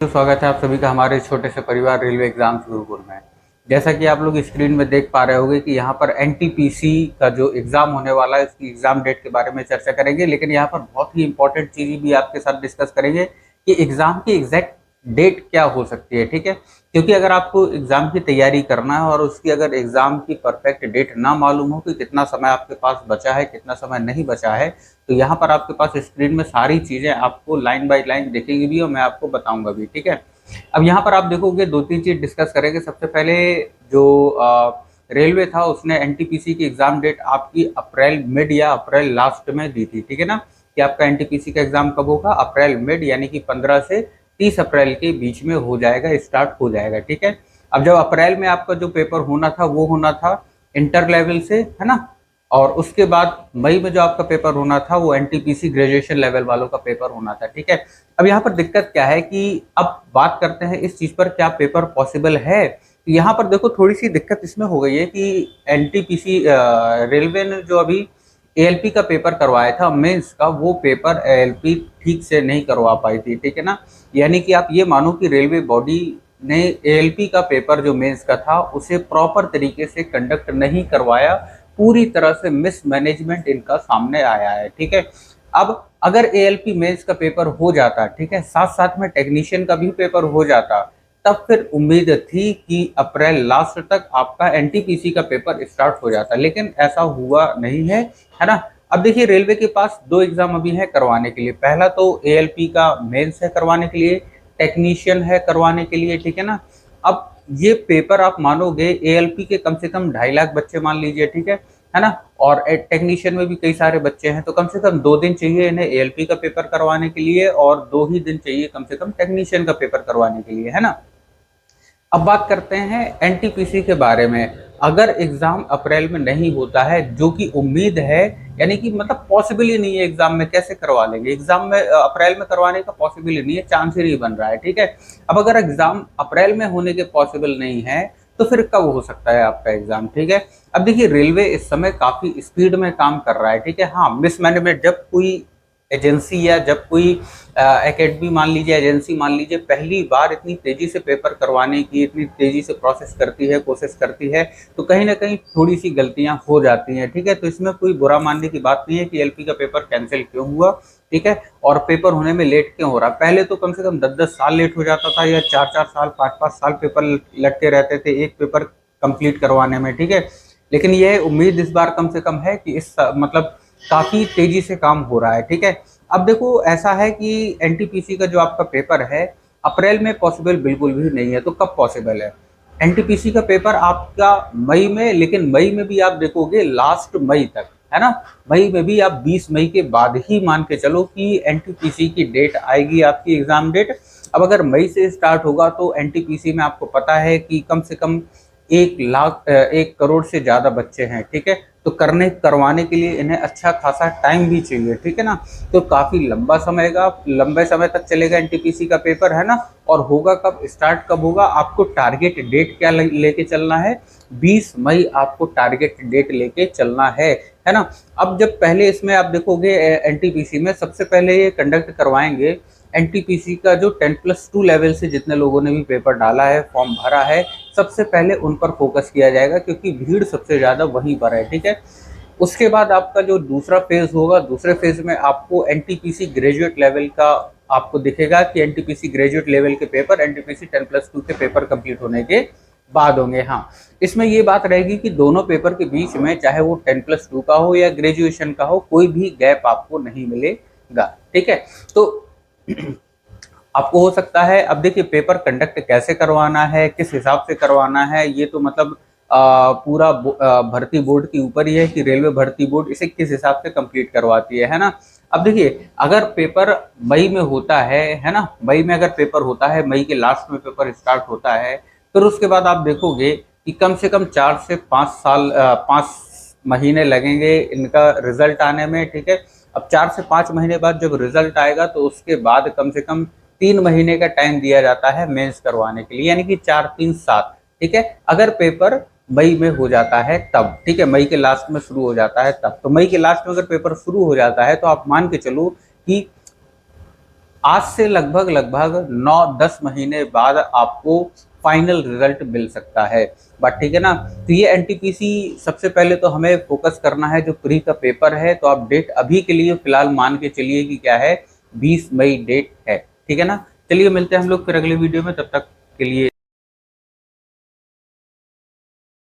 तो स्वागत है आप सभी का हमारे छोटे से परिवार रेलवे एग्जाम्स गुरुकुल में। जैसा कि आप लोग स्क्रीन में देख पा रहे होंगे कि यहाँ पर एनटीपीसी का जो एग्जाम होने वाला है उसकी एग्जाम डेट के बारे में चर्चा करेंगे, लेकिन यहाँ पर बहुत ही इंपॉर्टेंट चीज भी आपके साथ डिस्कस करेंगे कि एग्जाम की एग्जैक्ट डेट क्या हो सकती है। ठीक है, क्योंकि अगर आपको एग्जाम की तैयारी करना है और उसकी अगर एग्जाम की परफेक्ट डेट ना मालूम हो कि कितना समय आपके पास बचा है कितना समय नहीं बचा है, तो यहाँ पर आपके पास स्क्रीन में सारी चीजें आपको लाइन बाय लाइन दिखेंगी भी और मैं आपको बताऊंगा भी। ठीक है, अब यहाँ पर आप देखोगे दो तीन चीज डिस्कस करेंगे। सबसे पहले जो रेलवे था उसने एनटीपीसी की एग्जाम डेट आपकी अप्रैल मिड या अप्रैल लास्ट में दी थी। ठीक है ना, कि आपका एनटीपीसी का एग्जाम कब होगा, अप्रैल मिड यानी कि 15 से 30 अप्रैल के बीच में हो जाएगा, स्टार्ट हो जाएगा। ठीक है, अब जब अप्रैल में आपका जो पेपर होना था वो होना था इंटर लेवल से, है ना, और उसके बाद मई में जो आपका पेपर होना था वो एनटीपीसी ग्रेजुएशन लेवल वालों का पेपर होना था। ठीक है, अब यहाँ पर दिक्कत क्या है कि अब बात करते हैं इस चीज पर, क्या पेपर पॉसिबल है। तो यहाँ पर देखो थोड़ी सी दिक्कत इसमें हो गई है कि एनटीपीसी रेलवे ने जो अभी एएलपी का पेपर करवाया था मेंस का, वो पेपर एएलपी ठीक से नहीं करवा पाई थी। ठीक है ना, यानी कि आप ये मानो कि रेलवे बॉडी ने एएलपी का पेपर जो मेंस का था उसे प्रॉपर तरीके से कंडक्ट नहीं करवाया, पूरी तरह से मिसमैनेजमेंट इनका सामने आया है। ठीक है, अब अगर एएलपी मेंस का पेपर हो जाता, ठीक है, साथ साथ में टेक्नीशियन का भी पेपर हो जाता, तब फिर उम्मीद थी कि अप्रैल लास्ट तक आपका एनटीपीसी का पेपर स्टार्ट हो जाता, लेकिन ऐसा हुआ नहीं है ना। अब देखिए रेलवे के पास दो एग्जाम अभी है करवाने के लिए, पहला तो एएलपी का मेंस है करवाने के लिए, टेक्नीशियन है करवाने के लिए। ठीक है ना, अब ये पेपर आप मानोगे एएलपी के कम से कम 2.5 लाख बच्चे मान लीजिए, ठीक है ना, और टेक्नीशियन में भी कई सारे बच्चे हैं, तो कम से कम 2 दिन चाहिए इन्हें एएलपी का पेपर करवाने के लिए और 2 ही दिन चाहिए कम से कम टेक्नीशियन का पेपर करवाने के लिए, है ना। अब बात करते हैं एनटीपीसी के बारे में। अगर एग्जाम अप्रैल में नहीं होता है, जो कि उम्मीद है, यानी कि मतलब पॉसिबल ही नहीं है, एग्जाम में कैसे करवा लेंगे, एग्जाम में अप्रैल में करवाने का पॉसिबल ही नहीं है, चांस ही नहीं बन रहा है। ठीक है, अब अगर एग्जाम अप्रैल में होने के पॉसिबल नहीं है तो फिर कब हो सकता है आपका एग्जाम। ठीक है, अब देखिए रेलवे इस समय काफी स्पीड में काम कर रहा है। ठीक है, हाँ, मिसमैनेजमेंट, जब कोई एजेंसी या जब कोई एकेडमी मान लीजिए, एजेंसी मान लीजिए, पहली बार इतनी तेजी से पेपर करवाने की, इतनी तेजी से प्रोसेस करती है, कोशिश करती है, तो कहीं ना कहीं थोड़ी सी गलतियां हो जाती हैं। ठीक है, तो इसमें कोई बुरा मानने की बात नहीं है कि एलपी का पेपर कैंसिल क्यों हुआ, ठीक है, और पेपर होने में लेट क्यों हो रहा। पहले तो कम से कम 10-10 साल लेट हो जाता था, या 4-4 साल 5-5 साल पेपर लटके रहते थे एक पेपर कंप्लीट करवाने में। ठीक है, लेकिन यह उम्मीद इस बार कम से कम है कि इस मतलब काफी तेजी से काम हो रहा है। ठीक है, अब देखो ऐसा है कि एनटीपीसी का जो आपका पेपर है अप्रैल में पॉसिबल बिल्कुल भी नहीं है, तो कब पॉसिबल है एनटीपीसी का पेपर आपका, मई में, लेकिन मई में भी आप देखोगे लास्ट मई तक, है ना, मई में भी आप 20 मई के बाद ही मान के चलो कि एनटीपीसी की डेट आएगी, आपकी एग्जाम डेट। अब अगर मई से स्टार्ट होगा तो एनटीपीसी में आपको पता है कि कम से कम 1 लाख 1 करोड़ से ज्यादा बच्चे हैं। ठीक है, तो करवाने के लिए इन्हें अच्छा खासा टाइम भी चाहिए। ठीक है ना, तो काफी लंबे समय तक चलेगा एनटीपीसी का पेपर, है ना। और होगा कब, स्टार्ट कब होगा, आपको टारगेट डेट क्या लेके चलना है, 20 मई आपको टारगेट डेट लेके चलना है ना। अब जब पहले इसमें आप देखोगे एनटीपीसी में सबसे पहले ये कंडक्ट करवाएंगे एनटीपीसी का जो 10+2 लेवल से जितने लोगों ने भी पेपर डाला है, फॉर्म भरा है, सबसे पहले उन पर फोकस किया जाएगा, क्योंकि भीड़ सबसे ज्यादा वहीं पर है। ठीक है, उसके बाद आपका जो दूसरा फेज होगा, दूसरे फेज में आपको एनटीपीसी ग्रेजुएट लेवल का आपको दिखेगा कि एनटीपीसी ग्रेजुएट लेवल के पेपर एनटीपीसी 10+2 के पेपर कंप्लीट होने के बाद होंगे। हाँ, इसमें ये बात रहेगी कि दोनों पेपर के बीच में चाहे वो 10+2 का हो या ग्रेजुएशन का हो, कोई भी गैप आपको नहीं मिलेगा। ठीक है, तो आपको हो सकता है, अब देखिए पेपर कंडक्ट कैसे करवाना है, किस हिसाब से करवाना है, ये तो मतलब पूरा भर्ती बोर्ड के ऊपर ही है कि रेलवे भर्ती बोर्ड इसे किस हिसाब से कंप्लीट करवाती है ना। अब देखिए अगर पेपर मई में होता है ना, मई में अगर पेपर होता है, मई के लास्ट में पेपर स्टार्ट होता है, फिर उसके बाद आप देखोगे कि कम से कम 4 से 5 साल 5 महीने लगेंगे इनका रिजल्ट आने में। ठीक है, अब 4 से 5 महीने बाद जब रिजल्ट आएगा तो उसके बाद कम से कम 3 महीने का टाइम दिया जाता है मेंस करवाने के लिए, यानी कि 4-3-7। ठीक है, अगर पेपर मई में हो जाता है तब, ठीक है, मई के लास्ट में शुरू हो जाता है तब, तो मई के लास्ट में अगर पेपर शुरू हो जाता है तो आप मान के चलो कि आज से लगभग 9-10 महीने बाद आपको फाइनल रिजल्ट मिल सकता है। बात ठीक है ना। तो ये एनटीपीसी सबसे पहले तो हमें फोकस करना है जो प्री का पेपर है, तो आप डेट अभी के लिए फिलहाल मान के चलिए कि क्या है, 20 मई डेट है। ठीक है ना। चलिए मिलते हैं हम लोग फिर अगले वीडियो में, तब तक के लिए